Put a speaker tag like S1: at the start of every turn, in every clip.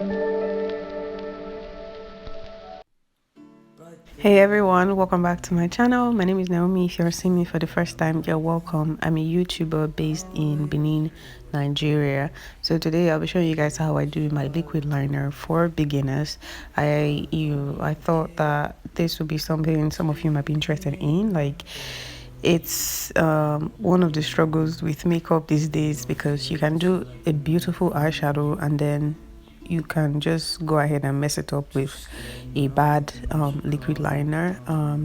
S1: Hey everyone, welcome back to my channel. My name is Naomi. If you're seeing me for the first time, you're welcome. I'm a YouTuber based in Benin, Nigeria. So today I'll be showing you guys how I do my liquid liner for beginners. I thought that this would be something some of you might be interested in. Like, it's one of the struggles with makeup these days, because you can do a beautiful eyeshadow and then you can just go ahead and mess it up with a bad liquid liner.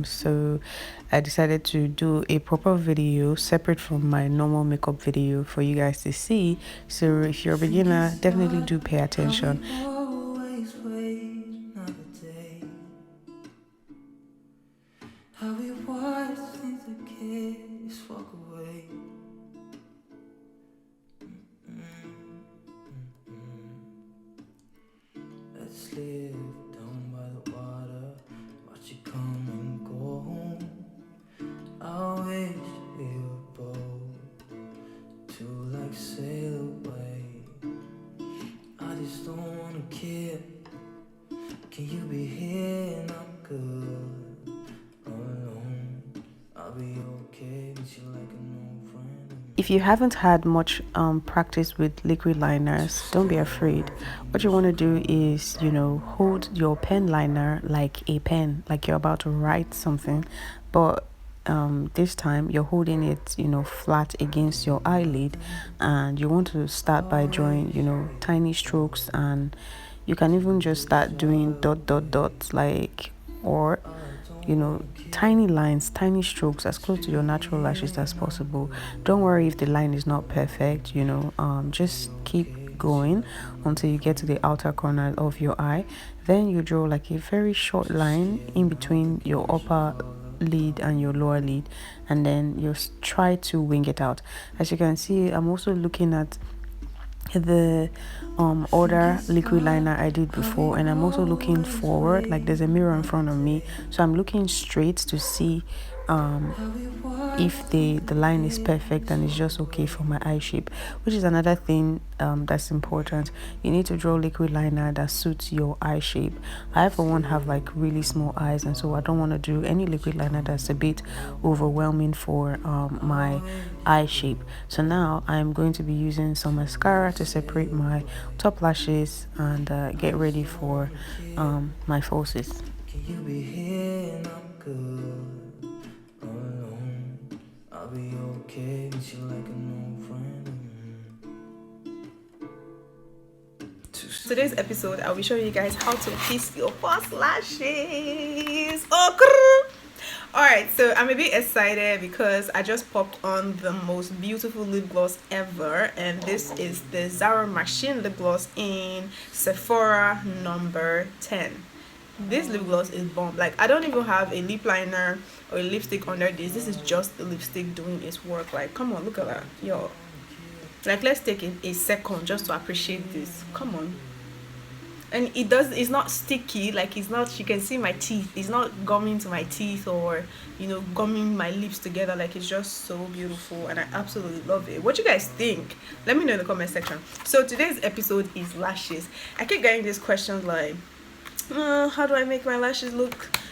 S1: So I decided to do a proper video separate from my normal makeup video for you guys to see. So if you're a beginner, definitely do pay attention. How we watch things the kids walk away. Let's live down by the water, watch it come and go home. I wish we were both to like sail away. I just don't wanna care. Can you be here and I'm good alone? I'll be okay with you like an old friend. If you haven't had much practice with liquid liners, don't be afraid. What you want to do is, hold your pen liner like a pen, like you're about to write something, but this time you're holding it, flat against your eyelid, and you want to start by drawing, tiny strokes, and you can even just start doing dot dot dot, like, or tiny lines, tiny strokes as close to your natural lashes as possible. Don't worry if the line is not perfect, just keep going until you get to the outer corner of your eye. Then you draw like a very short line in between your upper lid and your lower lid, and then you try to wing it out. As you can see, I'm also looking at the other liquid liner I did before, and I'm also looking forward, like there's a mirror in front of me, so I'm looking straight to see if the line is perfect and it's just okay for my eye shape, which is another thing that's important. You need to draw liquid liner that suits your eye shape. I for one have like really small eyes, and so I don't want to do any liquid liner that's a bit overwhelming for my eye shape. So now I'm going to be using some mascara to separate my top lashes and get ready for my falsies. Can you be here and I'm good alone? I'll be okay with you like an old friend. Today's episode, I'll be showing you guys how to fix your false lashes. Oh, alright, so I'm a bit excited because I just popped on the most beautiful lip gloss ever, and this is the Zara Machine lip gloss in Sephora number 10. This lip gloss is bomb. Like, I don't even have a lip liner or a lipstick under this. This is just the lipstick doing its work. Like, come on, look at that. Yo, like, let's take a second just to appreciate this. Come on. And it's not sticky, like it's not, you can see my teeth, it's not gumming to my teeth or gumming my lips together. Like, it's just so beautiful and I absolutely love it. What you guys think? Let me know in the comment section. So today's episode is lashes. I keep getting these questions like, how do I make my lashes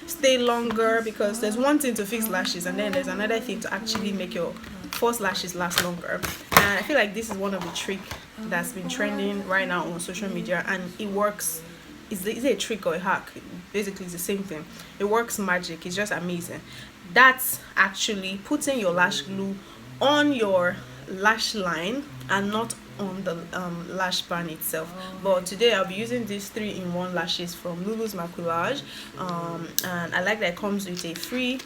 S1: stay longer? Because there's one thing to fix lashes, and then there's another thing to actually make your false lashes last longer. And I feel like this is one of the tricks that's been trending right now on social media, and it works. Is it a trick or a hack? Basically it's the same thing. It works magic. It's just amazing. That's actually putting your lash glue on your lash line and not on the lash band itself. But today I'll be using these 3-in-1 lashes from Lulu's Maquillage, and I like that it comes with a free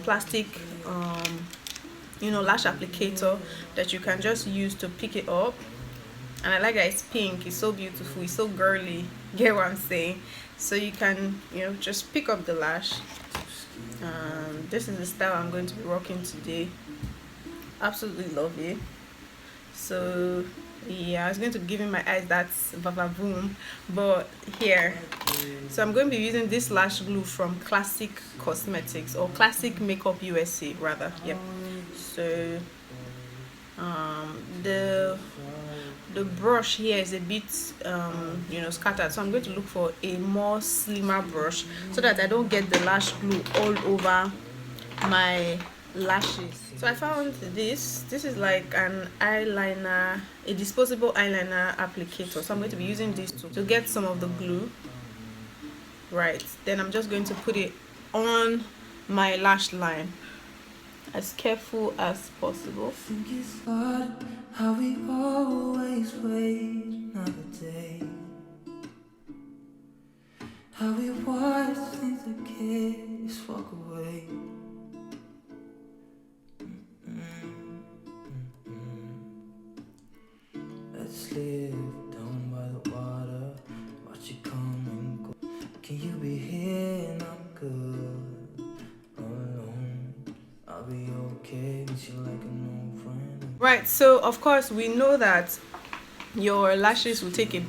S1: plastic lash applicator that you can just use to pick it up. And I like that it's pink. It's so beautiful, it's so girly. Get what I'm saying? So you can just pick up the lash. This is the style I'm going to be rocking today. Absolutely love it. So yeah, I was going to give in my eyes that's boom, but here. So I'm going to be using this lash glue from Classic Cosmetics, or Classic Makeup USA rather. Yep. So the the brush here is a bit you know, scattered, so I'm going to look for a more slimmer brush so that I don't get the lash glue all over my lashes. So I found this is like an eyeliner, a disposable eyeliner applicator, so I'm going to be using this to get some of the glue. Right, then I'm just going to put it on my lash line, as careful as possible.
S2: I think it's odd how we always wait another day, how we watch things that kids walk away. Let's live down by the water, watch it come and go. Can you be here and I'm good alone? I'll be okay with you like an old friend.
S1: Right, so of course we know that your lashes will take a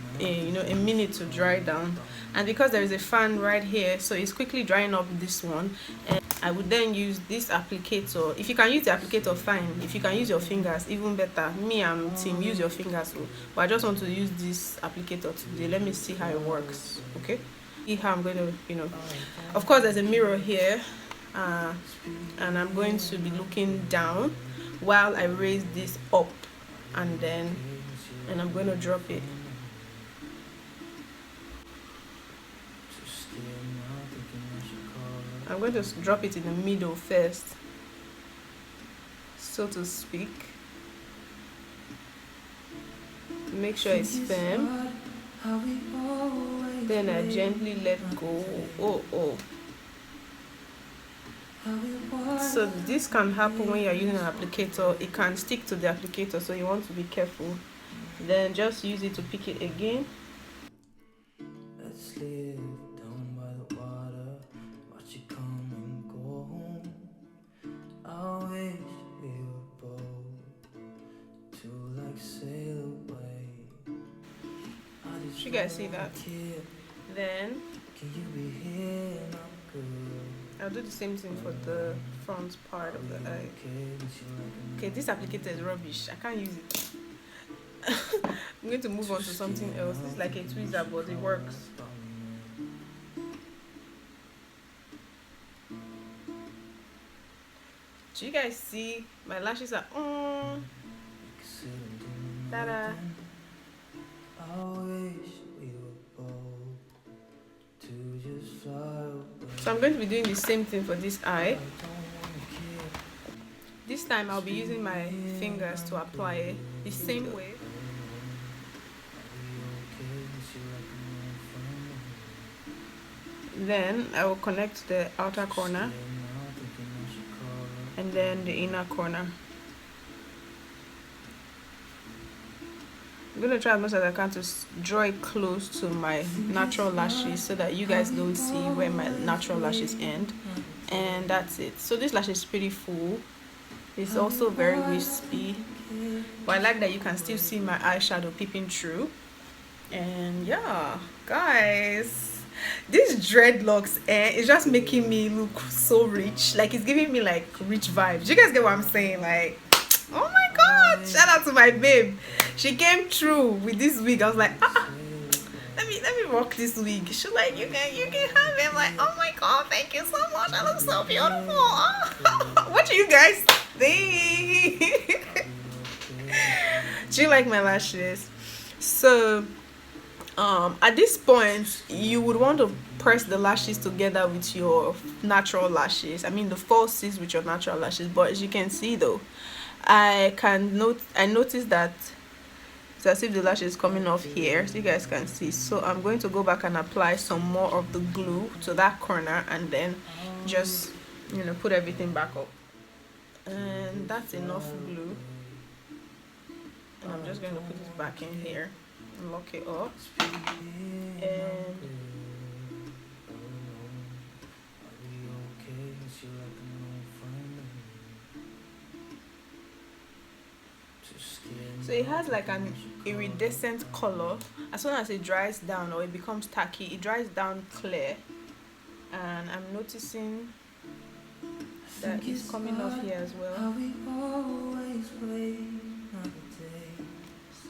S1: minute to dry down, and because there is a fan right here, so it's quickly drying up this one. And I would then use this applicator. If you can use the applicator, fine. If you can use your fingers, even better. Me, I'm team use your fingers, but I just want to use this applicator today. Let me see how it works. Okay, see how I'm going to, you know, of course there's a mirror here, and I'm going to be looking down while I raise this up, and I'm going to drop it. I'm going to drop it in the middle first, so to speak. Make sure it's firm. Then I gently let go. Oh. So this can happen when you're using an applicator. It can stick to the applicator, so you want to be careful. Then just use it to pick it again.
S2: Let's live down by the water, watch it come and go home. I wish we were both to like sail away.
S1: You guys see that? Then
S2: can you be here and I'm good?
S1: I'll do the same thing for the front part of the eye. Okay, this applicator is rubbish. I can't use it. I'm going to move on to something else. This is like a tweezer, but it works. Do you guys see? My lashes are ta-da. So I'm going to be doing the same thing for this eye. This time I'll be using my fingers to apply it the same way. Then I will connect the outer corner and then the inner corner. I'm going to try as much as I can to draw it close to my natural lashes so that you guys don't see where my natural lashes end. And that's it. So this lash is pretty full. It's also very wispy, but I like that you can still see my eyeshadow peeping through. And yeah, guys, this dreadlocks is just making me look so rich. Like, it's giving me like rich vibes. You guys get what I'm saying? Like, oh my god, shout out to my babe. She came through with this wig. I was like, let me rock this wig. She's like, you can have it. I'm like, oh my god, thank you so much. I look so beautiful. What do you guys think? Do you like my lashes? So at this point you would want to press the lashes together with your natural lashes. I mean the falsies with your natural lashes. But as you can see though, I noticed that it's as if the lash is coming off here, so you guys can see. So I'm going to go back and apply some more of the glue to that corner, and then just, you know, put everything back up. And that's enough glue. And I'm just going to put it back in here and lock it up. And so it has like an iridescent color. As soon as it dries down or it becomes tacky, it dries down clear. And I'm noticing that it's coming off here as well.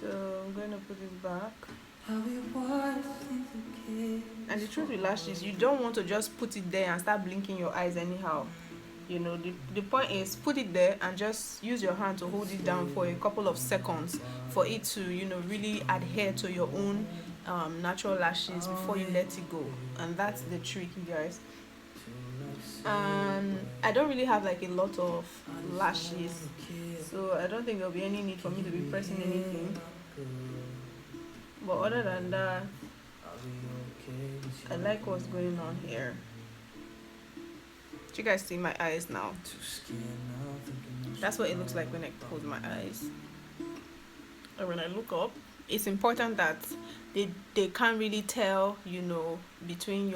S1: So I'm going to put it back.
S2: How we was since a kid.
S1: And the truth with lashes, you don't want to just put it there and start blinking your eyes anyhow. You know, the point is put it there and just use your hand to hold it down for a couple of seconds for it to, you know, really adhere to your own natural lashes before you let it go. And that's the trick, you guys. And I don't really have like a lot of lashes, so I don't think there'll be any need for me to be pressing anything. But other than that, I like what's going on here. Do you guys see my eyes now? That's what it looks like when I close my eyes. Or when I look up, it's important that they can't really tell, you know, between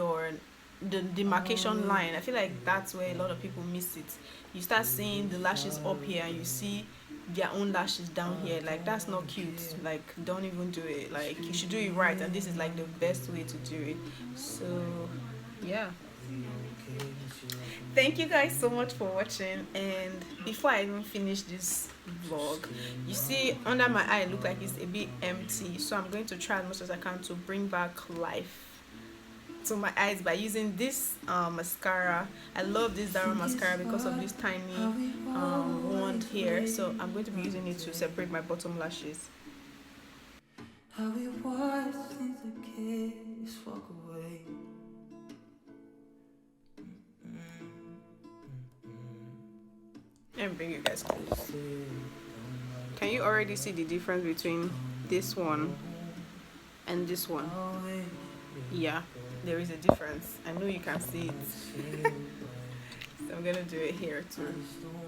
S1: the demarcation line. I feel like that's where a lot of people miss it. You start seeing the lashes up here and you see their own lashes down here. Like, that's not cute. Like, don't even do it. Like, you should do it right, and this is like the best way to do it. So yeah, thank you guys so much for watching. And before I even finish this vlog, you see under my eye look like it's a bit empty, so I'm going to try as much as I can to bring back life to my eyes by using this mascara. I love this Dara mascara because of this tiny wand here, so I'm going to be using it to separate my bottom lashes.
S2: How we was since a kid. Just walk away.
S1: Let me bring you guys close. Can you already see the difference between this one and this one? Yeah, there is a difference. I know you can see it. So I'm gonna do it here too.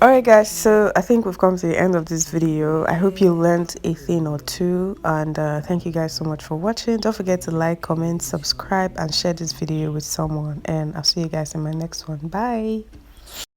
S1: Alright guys, so I think we've come to the end of this video. I hope you learned a thing or two, and thank you guys so much for watching. Don't forget to like, comment, subscribe, and share this video with someone, and I'll see you guys in my next one. Bye.